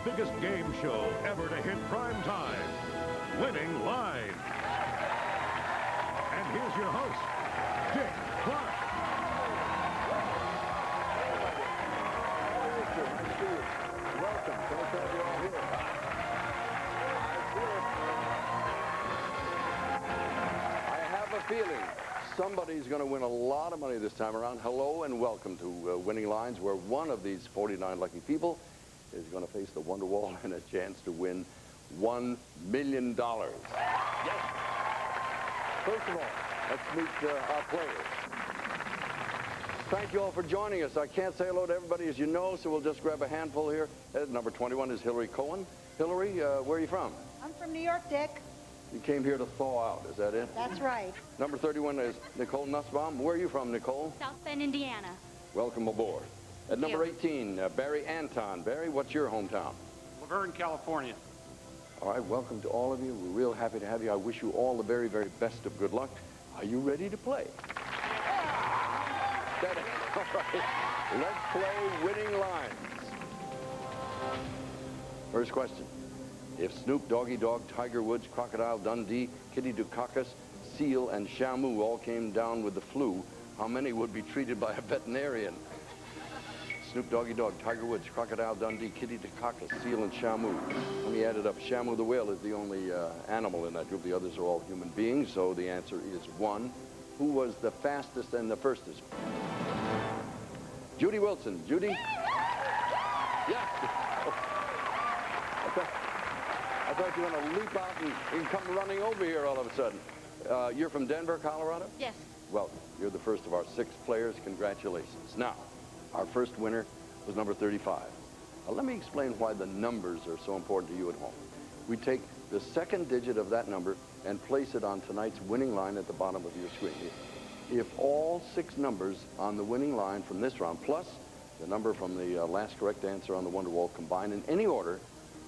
biggest game show ever to hit prime time, Winning Lines. And here's your host, Dick Clark. Welcome. So glad you're all here. I have a feeling somebody's going to win a lot of money this time around. Hello and welcome to Winning Lines, where one of these 49 lucky people is going to face the Wonderwall and a chance to win $1 million. Yes. First of all, let's meet our players. Thank you all for joining us. I can't say hello to everybody, as you know, so we'll just grab a handful here. Number 21 is Hillary Cohen. Hillary, where are you from? I'm from New York, Dick. You came here to thaw out, is that it? That's right. Number 31 is Nicole Nussbaum. Where are you from, Nicole? South Bend, Indiana. Welcome aboard. At number 18, Barry Anton. Barry, what's your hometown? Laverne, California. All right, welcome to all of you. We're real happy to have you. I wish you all the very, very best of good luck. Are you ready to play? All right, let's play Winning Lines. First question. If Snoop, Doggy Dogg, Tiger Woods, Crocodile Dundee, Kitty Dukakis, Seal, and Shamu all came down with the flu, how many would be treated by a veterinarian? Snoop, Doggy Dogg, Tiger Woods, Crocodile Dundee, Kitty Dukakis, Seal, and Shamu. Let me add it up. Shamu the whale is the only animal in that group. The others are all human beings, so the answer is 1. Who was the fastest and the firstest? Judy Wilson. Judy? Yeah. I thought you were going to leap out and come running over here all of a sudden. You're from Denver, Colorado? Yes. Well, you're the first of our 6 players. Congratulations. Now, our first winner was number 35. Now, let me explain why the numbers are so important to you at home. We take the second digit of that number and place it on tonight's winning line at the bottom of your screen. If all 6 numbers on the winning line from this round, plus the number from the last correct answer on the Wonderwall, combine in any order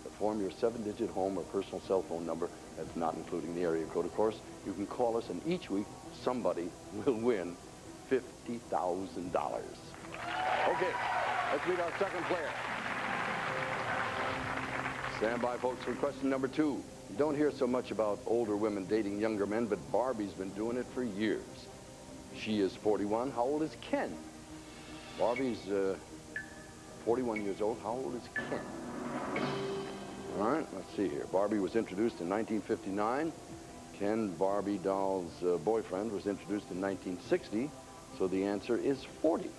to form your 7-digit home or personal cell phone number, that's not including the area code, of course, you can call us, and each week somebody will win $50,000. Okay, let's meet our second player. Stand by, folks, for question number 2. You don't hear so much about older women dating younger men, but Barbie's been doing it for years. She is 41. How old is Ken? Barbie's 41 years old. How old is Ken? All right, let's see here. Barbie was introduced in 1959. Ken, Barbie doll's boyfriend, was introduced in 1960. So the answer is 40.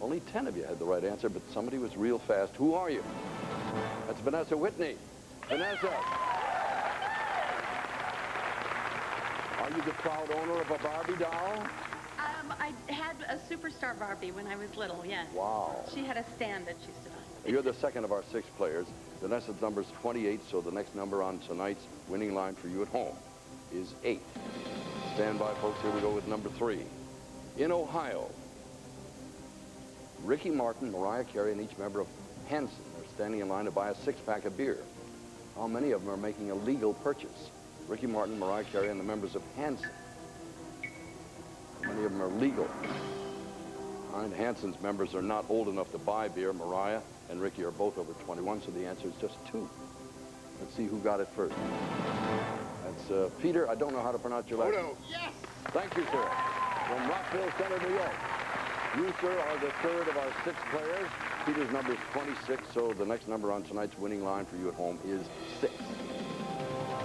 Only 10 of you had the right answer, but somebody was real fast. Who are you? That's Vanessa Whitney. Vanessa. Are you the proud owner of a Barbie doll? I had a superstar Barbie when I was little, yes. Wow. She had a stand that she stood on. You're the second of our 6 players. Vanessa's number is 28, so the next number on tonight's winning line for you at home is 8. Stand by, folks. Here we go with number 3. In Ohio, Ricky Martin, Mariah Carey, and each member of Hanson are standing in line to buy a 6-pack of beer. How many of them are making a legal purchase? Ricky Martin, Mariah Carey, and the members of Hanson. How many of them are legal? All right, Hanson's members are not old enough to buy beer. Mariah and Ricky are both over 21, so the answer is just 2. Let's see who got it first. That's Peter. I don't know how to pronounce your last name. Yes! Thank you, sir. From Rockville Center, New York. You, sir, are the third of our 6 players. Peter's number is 26, so the next number on tonight's winning line for you at home is 6.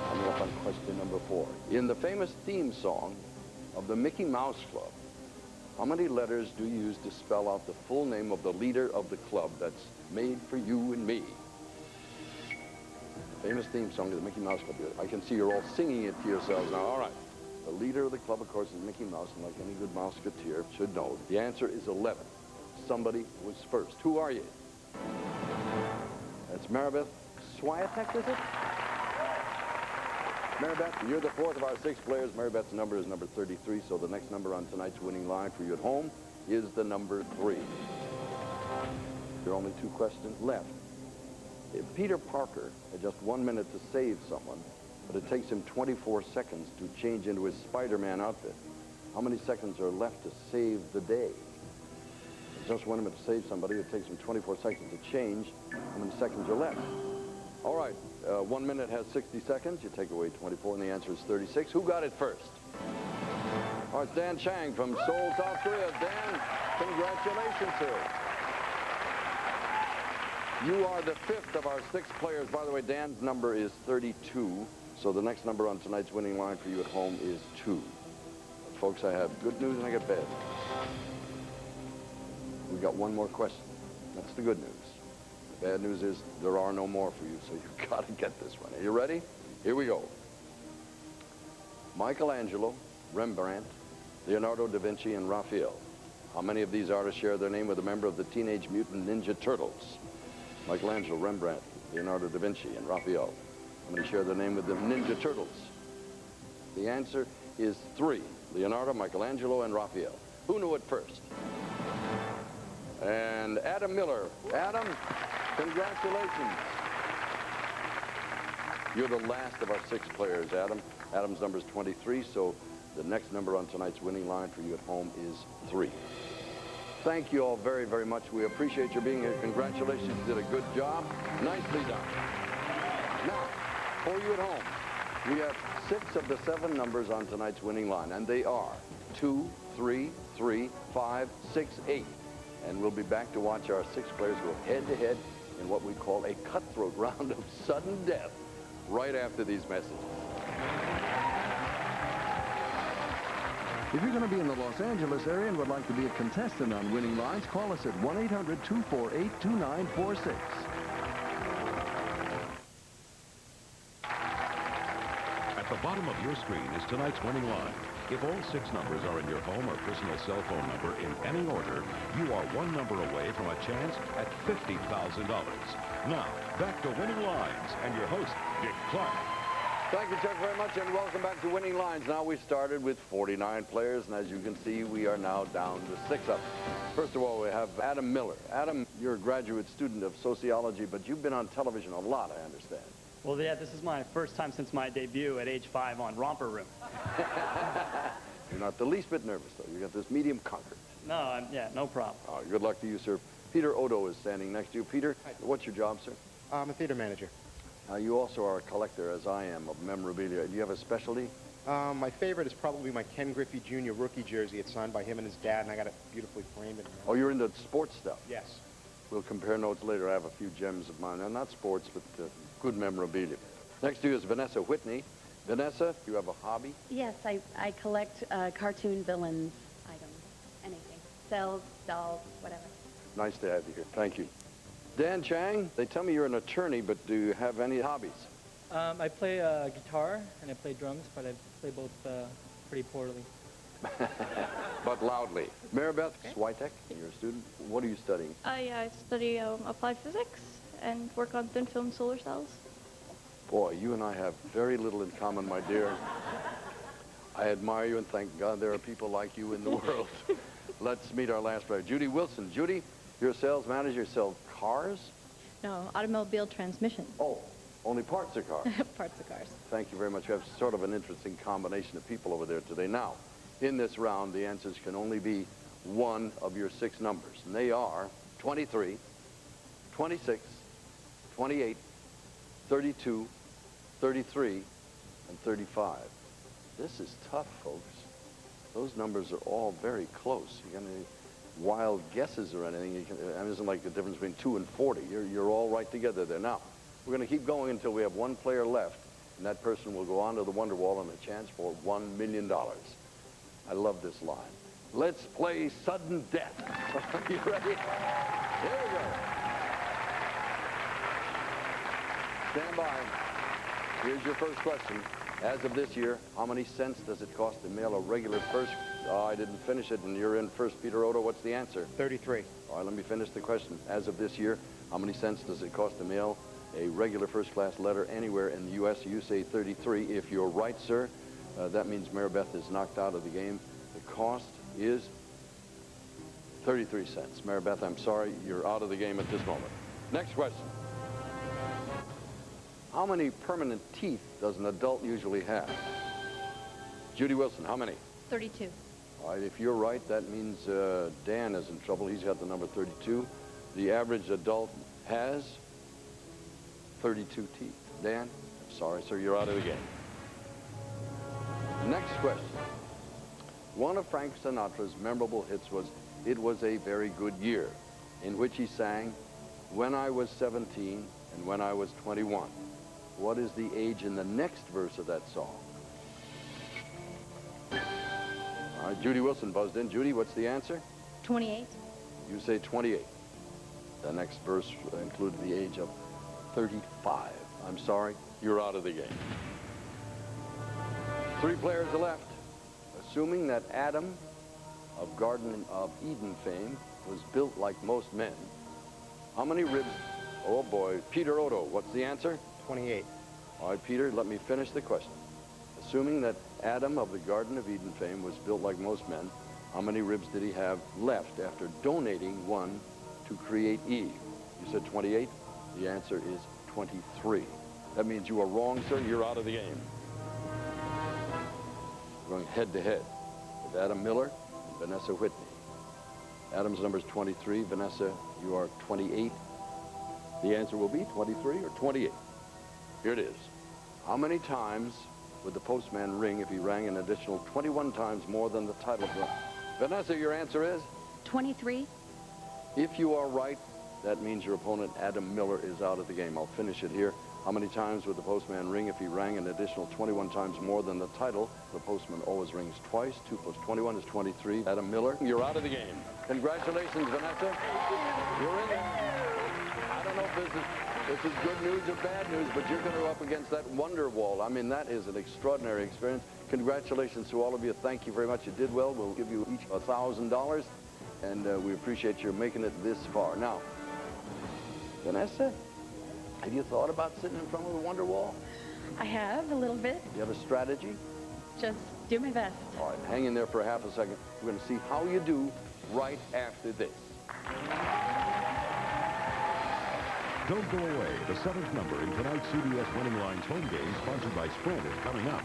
Coming up on question number 4. In the famous theme song of the Mickey Mouse Club, how many letters do you use to spell out the full name of the leader of the club that's made for you and me? The famous theme song of the Mickey Mouse Club. I can see you're all singing it to yourselves now. All right. The leader of the club, of course, is Mickey Mouse, and like any good Mouseketeer should know, the answer is 11. Somebody was first. Who are you? That's Maribeth Swiatek, is it? Maribeth, you're the 4th of our 6 players. Maribeth's number is number 33, so the next number on tonight's winning line for you at home is the number 3. There are only 2 questions left. If Peter Parker had just 1 minute to save someone, but it takes him 24 seconds to change into his Spider-Man outfit, how many seconds are left to save the day? just want him to save somebody. It takes him 24 seconds to change how many seconds are left. All right, 1 minute has 60 seconds. You take away 24, and the answer is 36. Who got it first? All right, it's Dan Chang from Seoul, South Korea. Dan, congratulations, sir. You are the 5th of our 6 players. By the way, Dan's number is 32, so the next number on tonight's winning line for you at home is 2. Folks, I have good news and I got bad news. We got one more question. That's the good news. The bad news is there are no more for you, so you've got to get this one. Are you ready? Here we go. Michelangelo, Rembrandt, Leonardo da Vinci, and Raphael. How many of these artists share their name with a member of the Teenage Mutant Ninja Turtles? Michelangelo, Rembrandt, Leonardo da Vinci, and Raphael. How many share their name with the Ninja Turtles? The answer is 3. Leonardo, Michelangelo, and Raphael. Who knew it first? And Adam Miller. Adam, congratulations. You're the last of our 6 players, Adam. Adam's number is 23, so the next number on tonight's winning line for you at home is 3. Thank you all very, very much. We appreciate your being here. Congratulations. You did a good job. Nicely done. Now, for you at home, we have 6 of the 7 numbers on tonight's winning line, and they are 2, 3, 3, 5, 6, 8. And we'll be back to watch our 6 players go head-to-head in what we call a cutthroat round of sudden death right after these messages. If you're going to be in the Los Angeles area and would like to be a contestant on Winning Lines, call us at 1-800-248-2946. At the bottom of your screen is tonight's winning line. If all 6 numbers are in your home or personal cell phone number in any order, you are 1 number away from a chance at $50,000. Now, back to Winning Lines and your host, Dick Clark. Thank you, Chuck, very much, and welcome back to Winning Lines. Now, we started with 49 players, and as you can see, we are now down to 6 of them. First of all, we have Adam Miller. Adam, you're a graduate student of sociology, but you've been on television a lot, I understand. Well, yeah, this is my first time since my debut at age 5 on Romper Room. You're not the least bit nervous, though. You got this medium conquered. No, yeah, no problem. Oh, good luck to you, sir. Peter Odo is standing next to you. Peter, what's your job, sir? I'm a theater manager. You also are a collector, as I am, of memorabilia. Do you have a specialty? My favorite is probably my Ken Griffey Jr. rookie jersey. It's signed by him and his dad, and I got it beautifully framed. Oh, you're into sports stuff? Yes. We'll compare notes later. I have a few gems of mine. They're not sports, but good memorabilia. Next to you is Vanessa Whitney. Vanessa, you have a hobby? Yes, I collect cartoon villains items, anything. Cells, dolls, whatever. Nice to have you here. Thank you. Dan Chang, they tell me you're an attorney, but do you have any hobbies? I play guitar and I play drums, but I play both pretty poorly. But loudly. Maribeth Switek, you're a student. What are you studying? I study applied physics and work on thin film solar cells. Boy, you and I have very little in common, my dear. I admire you, and thank God there are people like you in the world. Let's meet our last player, Judy Wilson. Judy, you're a sales manager. You sell cars? No, automobile transmission. Oh, only parts of cars. Parts of cars. Thank you very much. We have sort of an interesting combination of people over there today. Now, in this round, the answers can only be one of your 6 numbers, and they are 23, 26, 28, 32, 33, and 35. This is tough, folks. Those numbers are all very close. You got any wild guesses or anything? It isn't like the difference between 2 and 40. You're all right together there. Now, we're going to keep going until we have 1 player left, and that person will go on to the Wonder Wall and a chance for $1 million. I love this line. Let's play sudden death. You ready? Here we go. Stand by. Here's your first question. As of this year, how many cents does it cost to mail a regular first? Oh, I didn't finish it, and you're in first, Peter Odo. What's the answer? 33. All right, let me finish the question. As of this year, how many cents does it cost to mail a regular first-class letter anywhere in the U.S.? You say 33. If you're right, sir, that means Maribeth is knocked out of the game. The cost is 33 cents. Maribeth, I'm sorry, you're out of the game at this moment. Next question. How many permanent teeth does an adult usually have? Judy Wilson, how many? 32. All right, if you're right, that means Dan is in trouble. He's got the number 32. The average adult has 32 teeth. Dan, I'm sorry, sir, you're out of the game. Next question. One of Frank Sinatra's memorable hits was "It Was a Very Good Year," in which he sang, "When I was 17 and when I was 21. What is the age in the next verse of that song? All right, Judy Wilson buzzed in. Judy, what's the answer? 28. You say 28. The next verse included the age of 35. I'm sorry, you're out of the game. 3 players are left. Assuming that Adam of Garden of Eden fame was built like most men, how many ribs? Oh boy, Peter Odo, what's the answer? 28. All right, Peter, let me finish the question. Assuming that Adam of the Garden of Eden fame was built like most men, how many ribs did he have left after donating one to create Eve? You said 28. The answer is 23. That means you are wrong, sir. You're out of the game. We're going head-to-head with Adam Miller and Vanessa Whitney. Adam's number is 23. Vanessa, you are 28. The answer will be 23 or 28. Here it is. How many times would the postman ring if he rang an additional 21 times more than the title of the... Vanessa, your answer is? 23. If you are right, that means your opponent, Adam Miller, is out of the game. I'll finish it here. How many times would the postman ring if he rang an additional 21 times more than the title? The postman always rings twice. 2 plus 21 is 23. Adam Miller, you're out of the game. Congratulations, Vanessa. You're in there. I don't know if this is good news or bad news, but you're going to go up against that wonder wall. I mean, that is an extraordinary experience. Congratulations to all of you. Thank you very much. You did well. We'll give you each $1,000, and we appreciate your making it this far. Now, Vanessa, have you thought about sitting in front of the wonder wall? I have a little bit. Do you have a strategy? Just do my best. All right, hang in there for half a second. We're going to see how you do right after this. Don't go away. The 7th number in tonight's CBS Winning Lines home game, sponsored by Sprint, is coming up.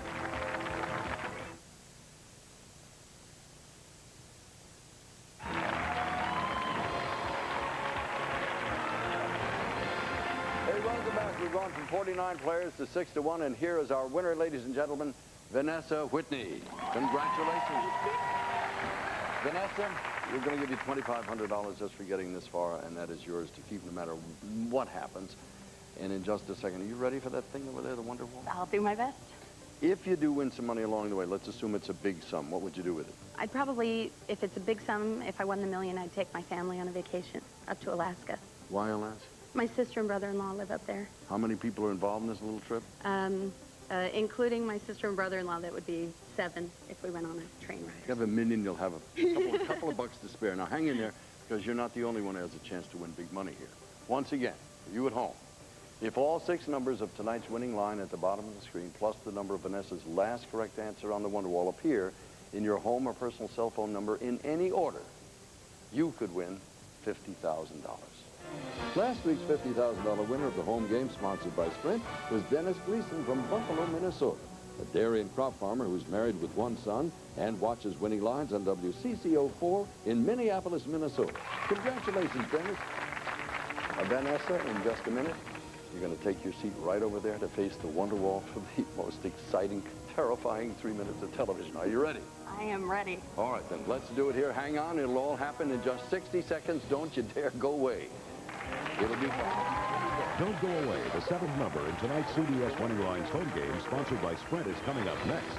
Hey, welcome back. We've gone from 49 players to 6 to 1, and here is our winner, ladies and gentlemen, Vanessa Whitney. Congratulations. Vanessa, we're going to give you $2,500 just for getting this far, and that is yours to keep no matter what happens. And in just a second, are you ready for that thing over there, the Wonder Wall? I'll do my best. If you do win some money along the way, let's assume it's a big sum. What would you do with it? I'd probably, if it's a big sum, if I won the million, I'd take my family on a vacation up to Alaska. Why Alaska? My sister and brother-in-law live up there. How many people are involved in this little trip? Including my sister and brother-in-law, that would be 7 if we went on a train ride. If you have $1 million, you'll have a couple of bucks to spare. Now, hang in there, because you're not the only one who has a chance to win big money here. Once again, for you at home, if all 6 numbers of tonight's winning line at the bottom of the screen, plus the number of Vanessa's last correct answer on the Wonder Wall, appear in your home or personal cell phone number in any order, you could win $50,000. Last week's $50,000 winner of the home game, sponsored by Sprint, was Dennis Gleason from Buffalo, Minnesota, a dairy and crop farmer who's married with 1 son and watches Winning Lines on WCCO4 in Minneapolis, Minnesota. Congratulations, Dennis. Vanessa, in just a minute, you're going to take your seat right over there to face the Wonder Wall for the most exciting, terrifying 3 minutes of television. Are you ready? I am ready. All right, then, let's do it here. Hang on. It'll all happen in just 60 seconds. Don't you dare go away. It'll be fun. Don't go away. The 7th number in tonight's CBS Winning Lines home game, sponsored by Sprint, is coming up next.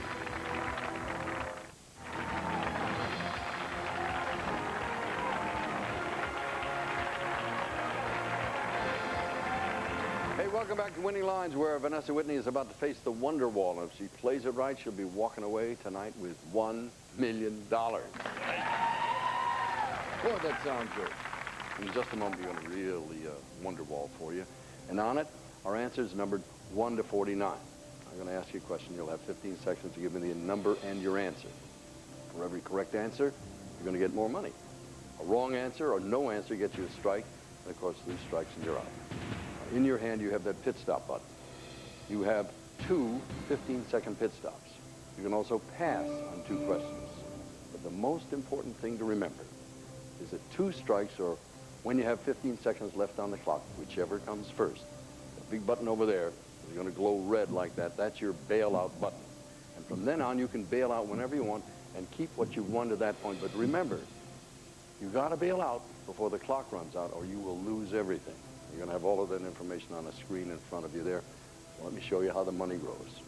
Hey, welcome back to Winning Lines, where Vanessa Whitney is about to face the Wonder Wall. And if she plays it right, she'll be walking away tonight with $1 million. Boy, that sounds good. In just a moment, we're going to reel the Wonder Wall for you. And on it, our answers numbered 1 to 49. I'm going to ask you a question. You'll have 15 seconds to give me the number and your answer. For every correct answer, you're going to get more money. A wrong answer or no answer gets you a strike. And, of course, 3 strikes and you're out. In your hand, you have that pit stop button. You have 2 15-second pit stops. You can also pass on 2 questions. But the most important thing to remember is that 2 strikes, or when you have 15 seconds left on the clock, whichever comes first. The big button over there is going to glow red like that. That's your bailout button. And from then on, you can bail out whenever you want and keep what you've won to that point. But remember, you got to bail out before the clock runs out, or you will lose everything. You're going to have all of that information on a screen in front of you there. Let me show you how the money grows.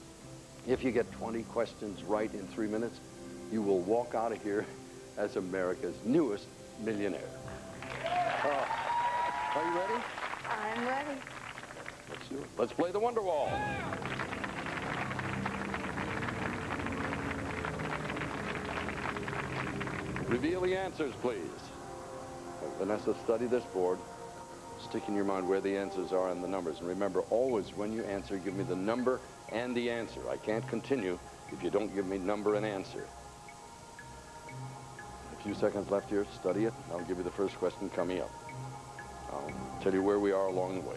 If you get 20 questions right in 3 minutes, you will walk out of here as America's newest millionaire. Are you ready? I'm ready. Let's do it. Let's play the Wonderwall. Reveal the answers, please. Vanessa, study this board. Stick in your mind where the answers are and the numbers. And remember, always when you answer, give me the number and the answer. I can't continue if you don't give me number and answer. A few seconds left here. Study it. I'll give you the first question coming up. I'll tell you where we are along the way.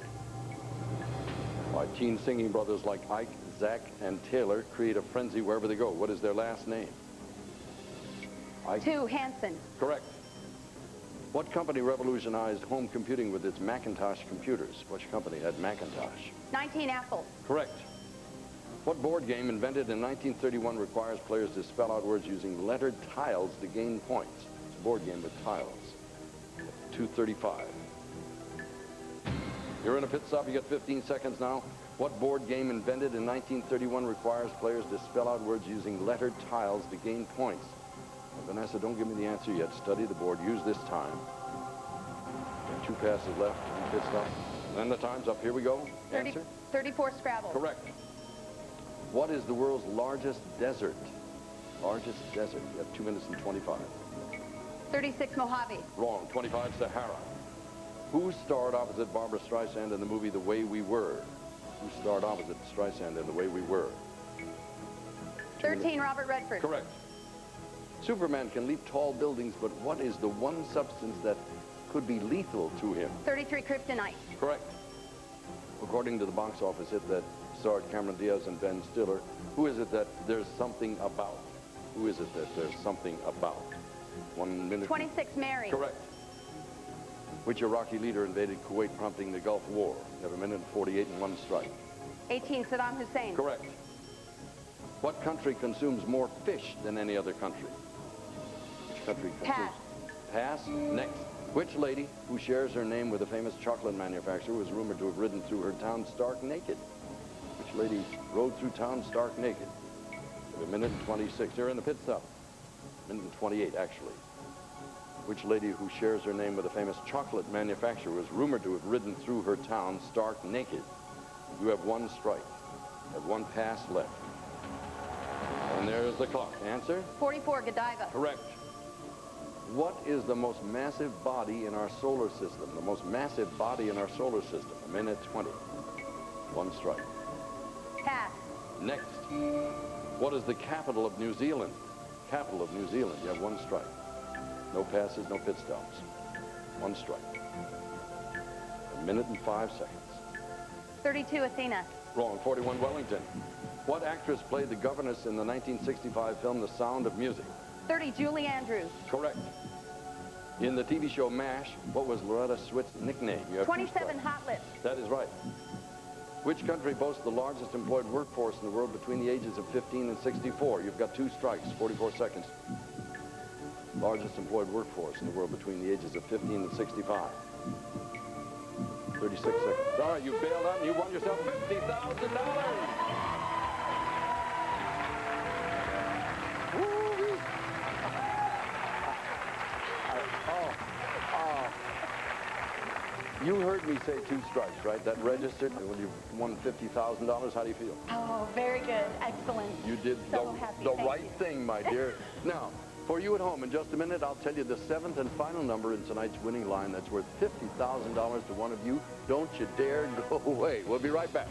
Why teen singing brothers like Ike, Zach, and Taylor create a frenzy wherever they go. What is their last name? Ike? 2, Hanson. Correct. What company revolutionized home computing with its Macintosh computers? Which company had Macintosh? 19, Apple. Correct. What board game invented in 1931 requires players to spell out words using lettered tiles to gain points? It's a board game with tiles. 235. You're in a pit stop. You get 15 seconds now. What board game invented in 1931 requires players to spell out words using lettered tiles to gain points? Now, Vanessa, don't give me the answer yet. Study the board. Use this time. Got 2 passes left. Pit stop. Then the time's up. Here we go. Answer. 34, Scrabble. Correct. What is the world's largest desert? Largest desert. You have 2 minutes and 25. 36, Mojave. Wrong. 25, Sahara. Who starred opposite Barbara Streisand in the movie The Way We Were? Who starred opposite Streisand in The Way We Were? 13, Robert Redford. Correct. Superman can leap tall buildings, but what is the one substance that could be lethal to him? 33, Kryptonite. Correct. According to the box office hit that starred Cameron Diaz and Ben Stiller, who is it that there's something about? Who is it that there's something about? 1 minute. 26, Mary. Correct. Which Iraqi leader invaded Kuwait, prompting the Gulf War? You have 1 minute and 48 and 1 strike. 18, Saddam Hussein. Correct. What country consumes more fish than any other country? Which country consumes? Pass. Pass. Next. Which lady who shares her name with a famous chocolate manufacturer was rumored to have ridden through her town stark naked? Which lady rode through town stark naked? You have 1 minute and 26. You're in the pit stop. 1 minute and 28, actually. Which lady who shares her name with a famous chocolate manufacturer was rumored to have ridden through her town stark naked? You have 1 strike. You have 1 pass left. And there's the clock. Answer? 44, Godiva. Correct. What is the most massive body in our solar system? The most massive body in our solar system. 1 minute 20. 1 strike. Pass. Next. What is the capital of New Zealand? Capital of New Zealand. You have 1 strike. No passes, no pit stops. 1 strike. 1 minute and 5 seconds. 32, Athena. Wrong. 41, Wellington. What actress played the governess in the 1965 film The Sound of Music? 30, Julie Andrews. Correct. In the TV show MASH, what was Loretta Swit's nickname? You have 27, Hot Lips. That is right. Which country boasts the largest employed workforce in the world between the ages of 15 and 64? You've got 2 strikes, 44 seconds. Largest employed workforce in the world between the ages of 15 and 65. 36 seconds. All right, you bailed out and you won yourself $50,000. You heard me say 2 strikes, right? That registered when you won $50,000. How do you feel? Oh, very good. Excellent. You did So happy. the Thank right you. thing, my dear. Now, for you at home, in just a minute, I'll tell you the 7th and final number in tonight's winning line that's worth $50,000 to one of you. Don't you dare go away. We'll be right back.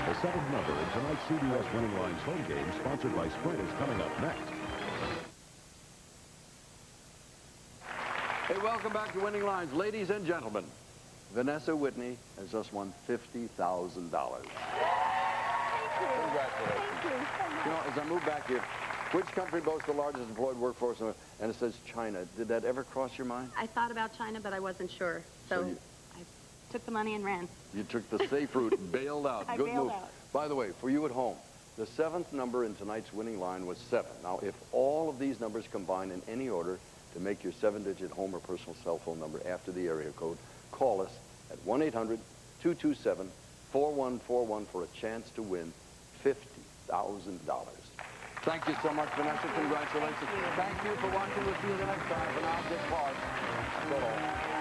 The 7th number in tonight's CBS Winning Lines home game, sponsored by Sprint, is coming up next. Hey, welcome back to Winning Lines. Ladies and gentlemen, Vanessa Whitney has just won $50,000. Congratulations. Thank you so much. You know, as I move back here, Which country boasts the largest employed workforce? And it says China. Did that ever cross your mind? I thought about China, but I wasn't sure. So I took the money and ran. You took the safe route, bailed out. I Good bailed move. out. By the way, for you at home, the 7th number in tonight's winning line was 7. Now, if all of these numbers combine in any order to make your 7-digit home or personal cell phone number after the area code, call us at 1-800-227-4141 for a chance to win $50,000. Thank you so much, Vanessa. Congratulations. Thank you for watching. We'll see you the next time. For now, Dick Clark. So long.